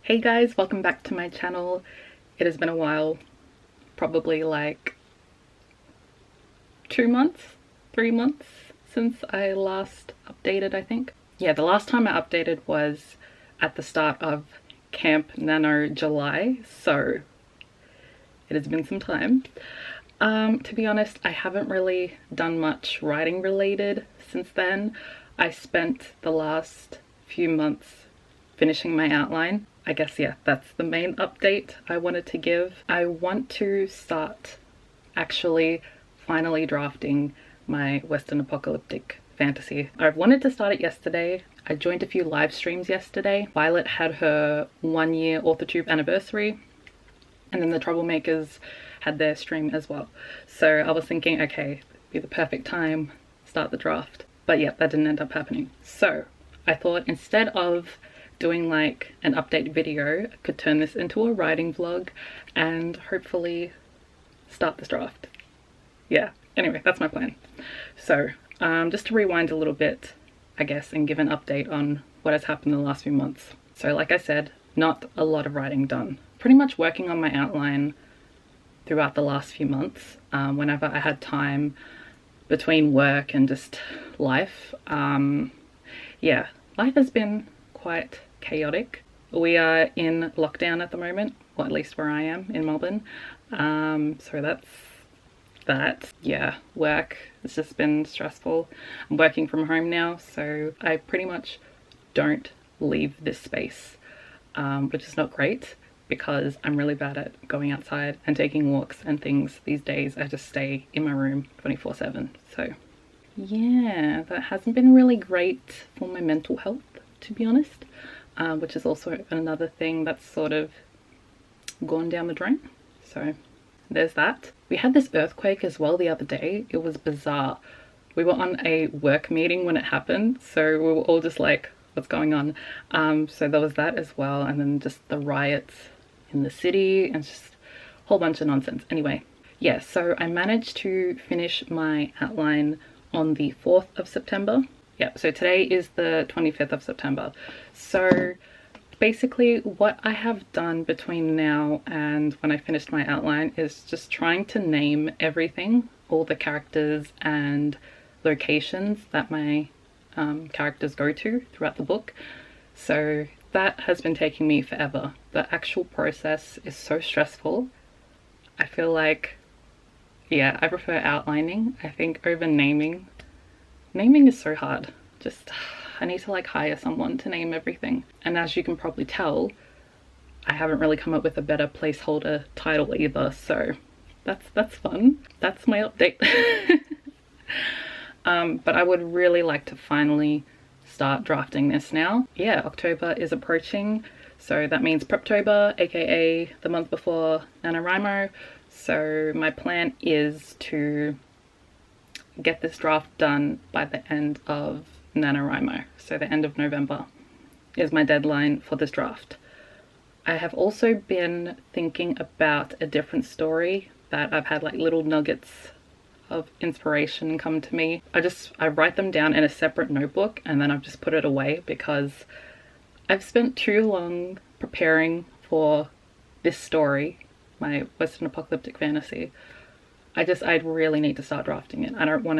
Hey guys, welcome back to my channel. It has been a while, probably like 2 months, 3 months since I last updated, I think. Yeah, the last time I updated was at the start of Camp Nano July, so it has been some time. To be honest, I haven't really done much writing related since then. I spent the last few months finishing my outline. I guess, yeah, that's the main update I wanted to give. I want to start actually finally drafting my Western apocalyptic fantasy. I've wanted to start it yesterday. I joined a few live streams yesterday. Violet had her 1-year AuthorTube anniversary, and then the Troublemakers had their stream as well. So I was thinking, okay, be the perfect time, start the draft. But yeah, that didn't end up happening. So I thought instead of doing like an update video, I could turn this into a writing vlog and hopefully start this draft. Yeah, anyway, that's my plan. So just to rewind a little bit, I guess, and give an update on what has happened in the last few months. So like I said, not a lot of writing done. Pretty much working on my outline throughout the last few months, whenever I had time between work and just life. Yeah, life has been quite chaotic. We are in lockdown at the moment, or at least where I am in Melbourne. So that's that. Yeah, work has just been stressful. I'm working from home now, so I pretty much don't leave this space, which is not great because I'm really bad at going outside and taking walks and things these days. I just stay in my room 24/7. So yeah, that hasn't been really great for my mental health, to be honest, which is also another thing that's sort of gone down the drain. So there's that. We had this earthquake as well the other day. It was bizarre. We were on a work meeting when it happened, so we were all just like, what's going on? So there was that as well, and then just the riots in the city and just a whole bunch of nonsense. Anyway, yeah, so I managed to finish my outline on the 4th of September. Yeah, so today is the 25th of September. So basically what I have done between now and when I finished my outline is just trying to name everything, all the characters and locations that my characters go to throughout the book. So that has been taking me forever. The actual process is so stressful. I feel like, yeah, I prefer outlining, I think, over naming. Naming is so hard. Just, I need to like hire someone to name everything. And as you can probably tell, I haven't really come up with a better placeholder title either. So that's fun. That's my update. But I would really like to finally start drafting this now. Yeah, October is approaching. So that means Preptober, aka the month before Nanowrimo. So my plan is to get this draft done by the end of Nanowrimo. So the end of November is my deadline for this draft. I have also been thinking about a different story that I've had like little nuggets of inspiration come to me. I write them down in a separate notebook and then I've just put it away because I've spent too long preparing for this story, my Western apocalyptic fantasy. I really need to start drafting it. I don't want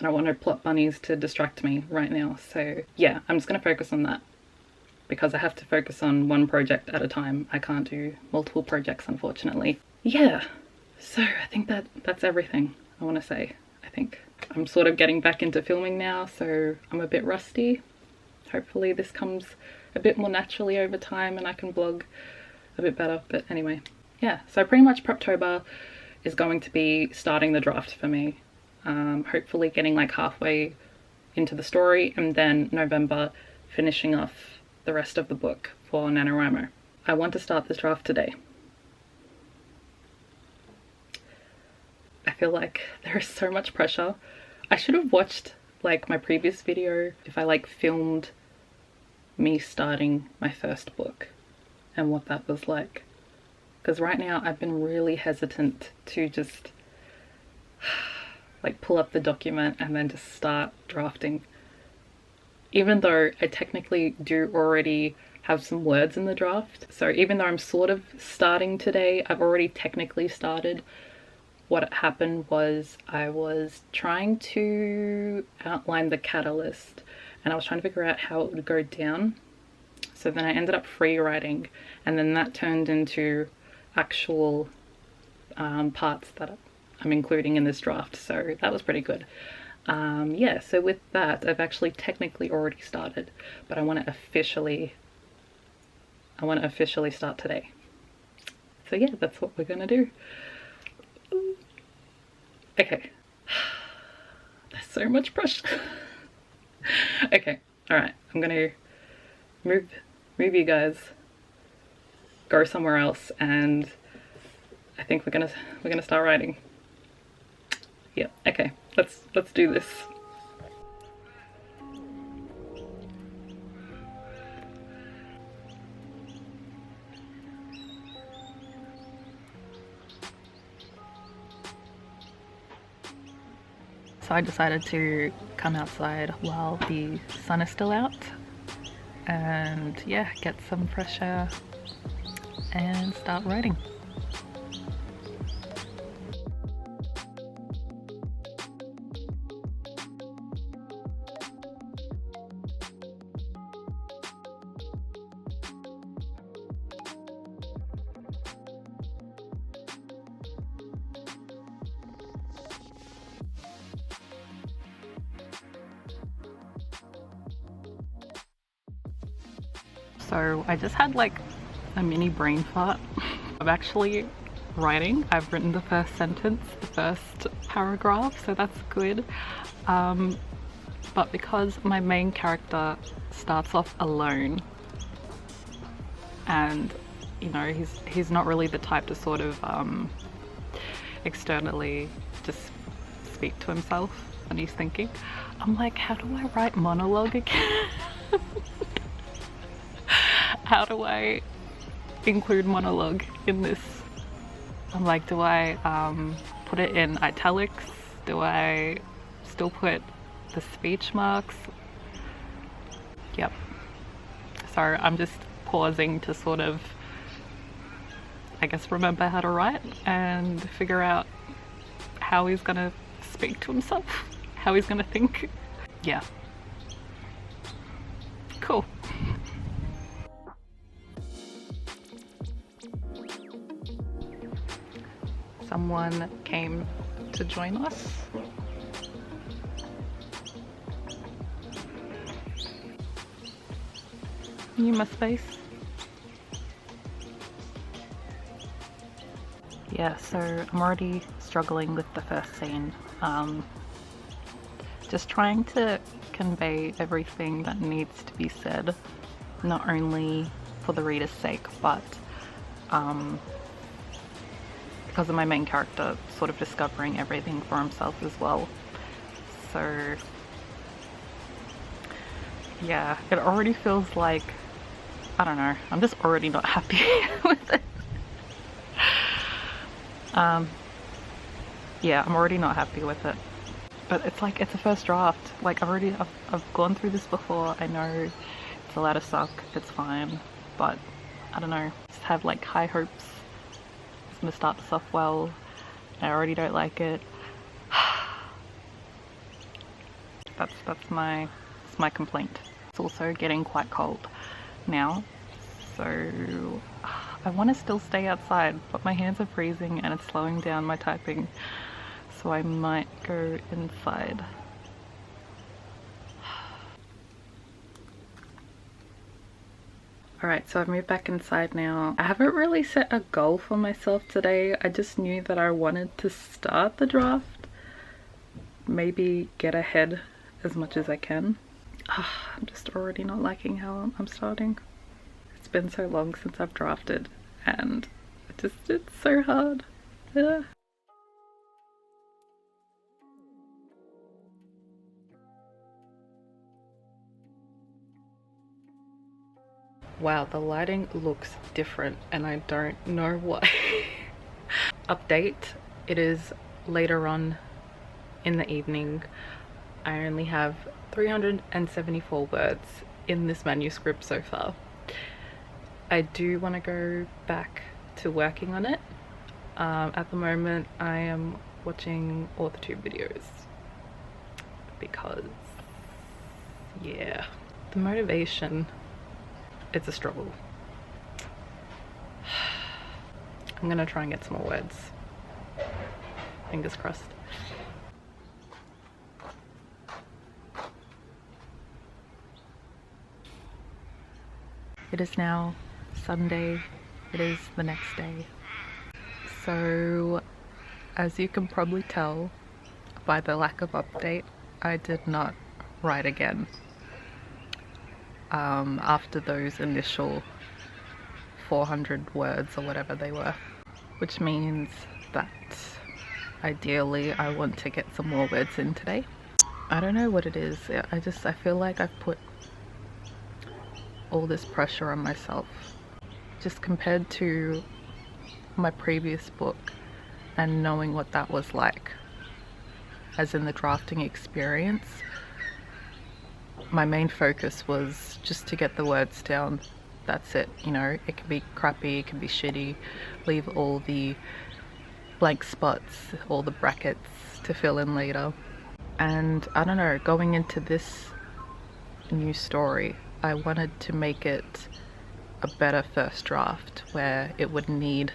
no plot bunnies to distract me right now. So yeah, I'm just gonna focus on that because I have to focus on one project at a time. I can't do multiple projects, unfortunately. Yeah, so I think that's everything I want to say. I think I'm sort of getting back into filming now, so I'm a bit rusty. Hopefully this comes a bit more naturally over time and I can vlog a bit better. But anyway, yeah, so pretty much Preptober is going to be starting the draft for me. Hopefully getting like halfway into the story, and then November finishing off the rest of the book for Nanowrimo. I want to start this draft today. I feel like there is so much pressure. I should have watched like my previous video if I like filmed me starting my first book and what that was like. Because right now I've been really hesitant to just like pull up the document and then just start drafting. even though I technically do already have some words in the draft. So even though I'm sort of starting today, I've already technically started. What happened was I was trying to outline the catalyst and I was trying to figure out how it would go down. So then I ended up free writing, and then that turned into actual parts that I'm including in this draft. So that was pretty good. Yeah, so with that, I've actually technically already started, but I want to officially start today. So yeah, that's what we're gonna do. Okay. There's so much pressure. Okay, alright, I'm gonna move you guys, go somewhere else, and I think we're gonna start writing. Yeah, okay, let's do this. So I decided to come outside while the sun is still out and yeah, get some fresh air and start writing. So I just had like a mini brain fart. I'm actually writing. I've written the first sentence, the first paragraph, so that's good. But because my main character starts off alone, and you know, he's not really the type to sort of externally just speak to himself when he's thinking. I'm like, how do I write monologue again? How do I include monologue in this? I'm like, do I put it in italics? Do I still put the speech marks? Yep. So I'm just pausing to sort of, I guess, remember how to write and figure out how he's gonna speak to himself, how he's gonna think. Yeah. Cool. Someone came to join us. Pneuma space. Yeah, so I'm already struggling with the first scene. Just trying to convey everything that needs to be said, not only for the reader's sake, but because of my main character sort of discovering everything for himself as well. So yeah, it already feels like, I don't know, I'm just already not happy with it. Yeah, I'm already not happy with it. But it's like, it's a first draft. Like I've gone through this before. I know it's allowed to suck, it's fine. But I don't know, just have like high hopes. It's gonna start this off well. I already don't like it. That's my complaint. It's also getting quite cold now, so I want to still stay outside, but my hands are freezing and it's slowing down my typing, so I might go inside. Alright, so I've moved back inside now. I haven't really set a goal for myself today. I just knew that I wanted to start the draft. Maybe get ahead as much as I can. I'm just already not liking how I'm starting. It's been so long since I've drafted and it's so hard. Yeah. Wow, the lighting looks different and I don't know why. Update, it is later on in the evening. I only have 374 words in this manuscript so far. I do want to go back to working on it. At the moment I am watching AuthorTube videos because, yeah, the motivation, it's a struggle. I'm gonna try and get some more words. Fingers crossed. It is now Sunday. It is the next day. So, as you can probably tell by the lack of update, I did not write again. After those initial 400 words or whatever they were, which means that ideally I want to get some more words in today. I don't know what it is. I feel like I've put all this pressure on myself, just compared to my previous book and knowing what that was like, as in the drafting experience. My main focus was just to get the words down. That's it, you know. It can be crappy, it can be shitty, leave all the blank spots, all the brackets to fill in later. And I don't know, going into this new story, I wanted to make it a better first draft where it would need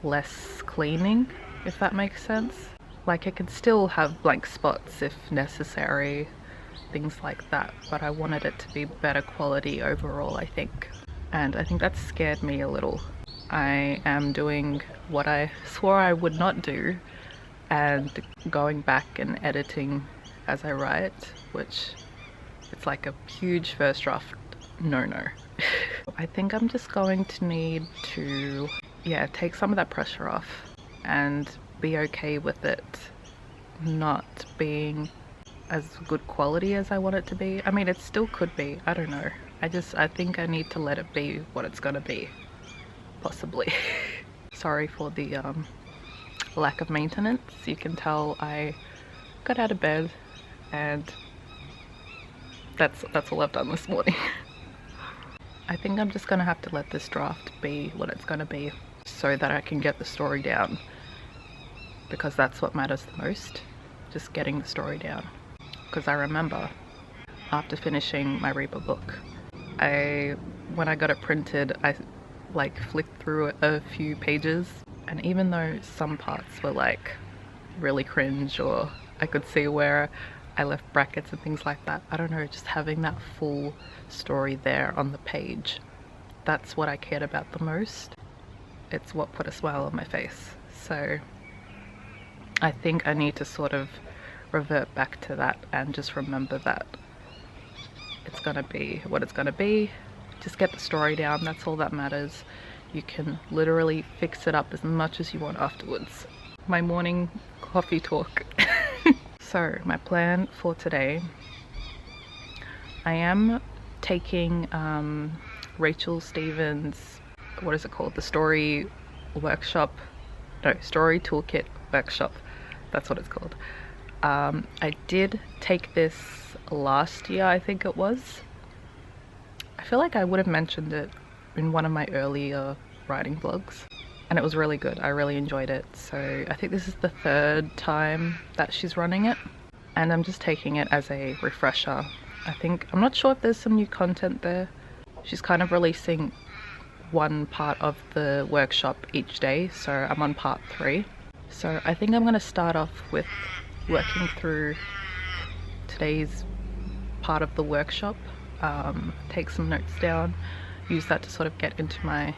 less cleaning, if that makes sense. Like, it could still have blank spots if necessary, things like that, but I wanted it to be better quality overall, I think. And I think that scared me a little. I am doing what I swore I would not do, and going back and editing as I write, which it's like a huge first draft no-no. I think I'm just going to need to, yeah, take some of that pressure off and be okay with it not being as good quality as I want it to be. I mean, it still could be, I don't know. I think I need to let it be what it's gonna be, possibly. Sorry for the lack of maintenance. You can tell I got out of bed and that's all I've done this morning. I think I'm just gonna have to let this draft be what it's gonna be so that I can get the story down, because that's what matters the most, just getting the story down. Because I remember after finishing my Reaper book, when I got it printed, I like flicked through a few pages, and even though some parts were like really cringe, or I could see where I left brackets and things like that, I don't know, just having that full story there on the page, that's what I cared about the most. It's what put a smile on my face. So I think I need to sort of revert back to that and just remember that it's gonna be what it's gonna be. Just get the story down, that's all that matters. You can literally fix it up as much as you want afterwards. My morning coffee talk. So my plan for today, I am taking Rachel Stevens', what is it called? The story workshop, no, story toolkit workshop. That's what it's called. I did take this last year, I think it was. I feel like I would have mentioned it in one of my earlier writing blogs, and it was really good. I really enjoyed it. So I think this is the third time that she's running it, and I'm just taking it as a refresher. I'm not sure if there's some new content there. She's kind of releasing one part of the workshop each day, so I'm on part 3. So I think I'm going to start off with working through today's part of the workshop, take some notes down, use that to sort of get into my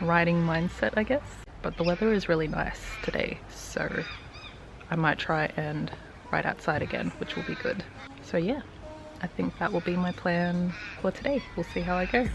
writing mindset, I guess. But the weather is really nice today, so I might try and write outside again, which will be good. So yeah, I think that will be my plan for today. We'll see how I go.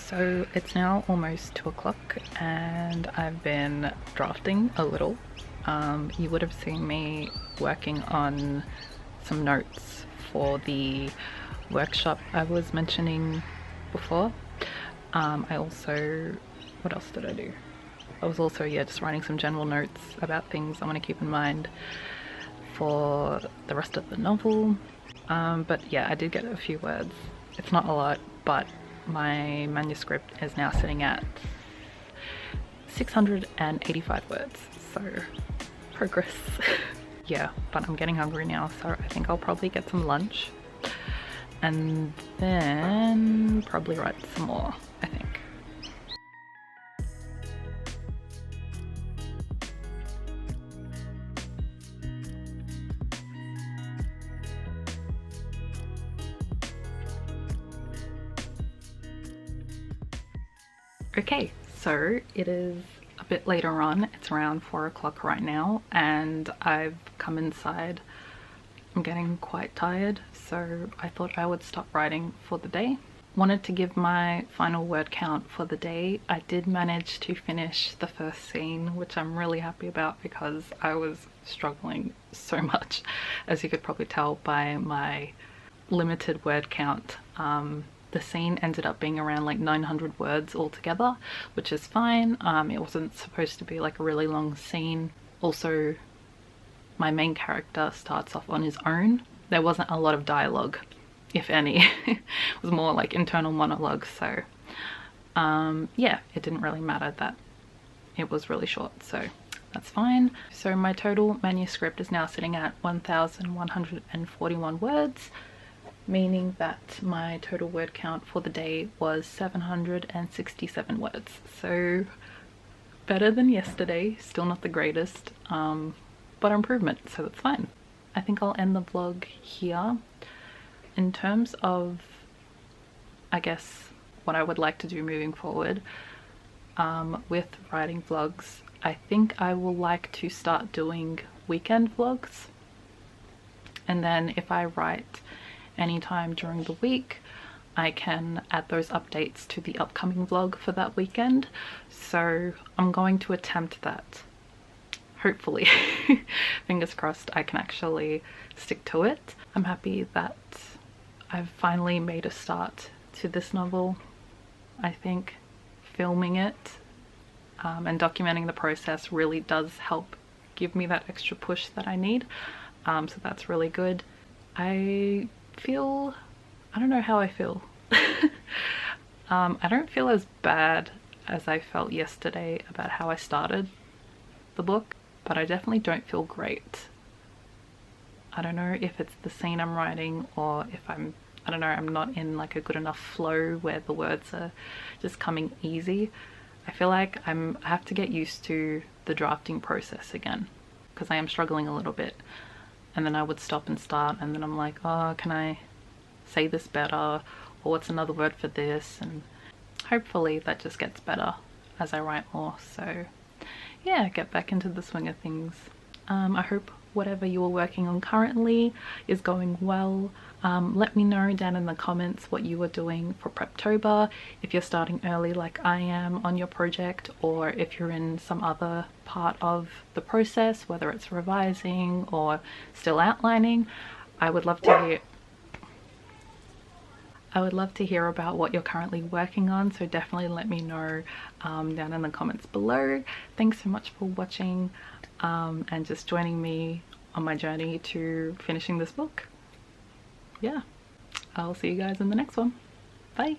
So it's now almost 2 o'clock and I've been drafting a little. You would have seen me working on some notes for the workshop I was mentioning before. I also, what else did I do? I was also, yeah, just writing some general notes about things I want to keep in mind for the rest of the novel. But yeah, I did get a few words. It's not a lot, but my manuscript is now sitting at 685 words, so progress. Yeah, but I'm getting hungry now, so I think I'll probably get some lunch and then probably write some more, I think. Okay, so it is a bit later on. It's around 4 o'clock right now and I've come inside. I'm getting quite tired, so I thought I would stop writing for the day. Wanted to give my final word count for the day. I did manage to finish the first scene, which I'm really happy about because I was struggling so much, as you could probably tell by my limited word count. The scene ended up being around like 900 words altogether, which is fine. It wasn't supposed to be like a really long scene. Also, my main character starts off on his own. There wasn't a lot of dialogue, if any. It was more like internal monologue, so yeah, it didn't really matter that it was really short, so that's fine. So my total manuscript is now sitting at 1,141 words, meaning that my total word count for the day was 767 words. So better than yesterday, still not the greatest, but improvement, so that's fine. I think I'll end the vlog here. In terms of, I guess, what I would like to do moving forward with writing vlogs, I think I will like to start doing weekend vlogs, and then if I write anytime during the week, I can add those updates to the upcoming vlog for that weekend. So I'm going to attempt that. Hopefully. Fingers crossed I can actually stick to it. I'm happy that I've finally made a start to this novel. I think filming it and documenting the process really does help give me that extra push that I need. So that's really good. I don't know how I feel. I don't feel as bad as I felt yesterday about how I started the book, but I definitely don't feel great. I don't know if it's the scene I'm writing or if I don't know, I'm not in like a good enough flow where the words are just coming easy. I feel like I have to get used to the drafting process again, because I am struggling a little bit. And then I would stop and start, and then I'm like, oh, can I say this better, or what's another word for this? And hopefully that just gets better as I write more. So yeah, get back into the swing of things. I hope whatever you're working on currently is going well. Let me know down in the comments what you are doing for Preptober, if you're starting early like I am on your project, or if you're in some other part of the process, whether it's revising or still outlining. I would love to hear about what you're currently working on, so definitely let me know down in the comments below. Thanks so much for watching and just joining me on my journey to finishing this book. Yeah, I'll see you guys in the next one. Bye.